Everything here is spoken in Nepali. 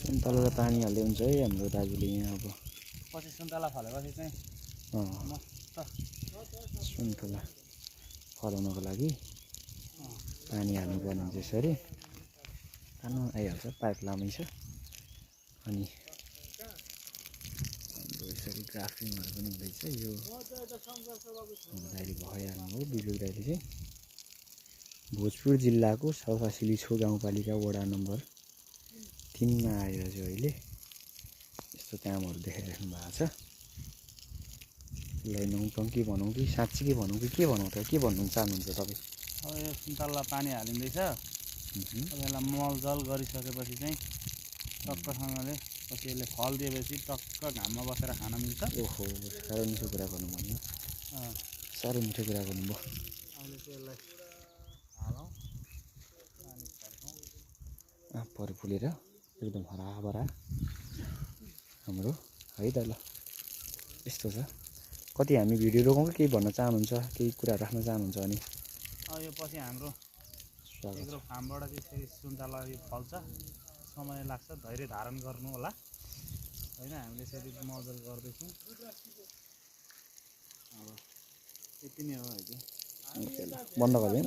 सुन्तला पानी हाल्दै हुन्छ है हाम्रो दाजुले यहाँ अब पछि सुन्तला फलेपछि चाहिँ मस्त सुन्तला फलाउनको लागि पानी हाल्नुपर्ने हुन्छ यसरी तानो आइहाल्छ पाइप लामै छ अनि हाम्रो यसरी ग्राफ्टिङहरू पनि हुँदैछ यो दाइले भइहाल्नु हो बिलुक दाइले चाहिँ भोजपुर जिल्लाको सौखासिली छो गाउँपालिका वडा नम्बर 3 मा आएर चाहिँ अहिले यस्तो कामहरू देखाइराख्नु भएको छ। यसलाई नौटङ्की भनौँ कि साँच्चीकै भनौँ कि के भनौँ त के भन्नु चाहनुहुन्छ तपाईँ? अब यो सुन्तला पानी हालिँदैछ यसलाई मलजल गरिसकेपछि चाहिँ टक्कसँगले पछि यसले फल दिएपछि टक्क घाममा बसेर खान मिल्छ। ओहो साह्रै मिठो कुरा गर्नु भन्नु साह्रै मिठो कुरा गर्नुभयो। अहिले चाहिँ यसलाई हालौँ पानी छर्कौँ आँपहरू फुलेर एकदम हराभरा हाम्रो है त ल यस्तो छ। कति हामी भिडियो रोकौँ कि केही भन्न चाहनुहुन्छ केही कुरा राख्न चाहनुहुन्छ भने? यो पछि हाम्रो एग्रो फार्मबाट चाहिँ फेरि सुन्तला यो फल्छ समय लाग्छ धैर्य धारण गर्नु होला होइन। हामीले यसरी मजल गर्दैछौँ अब यति नै हो है बन्द गरिदिउँ।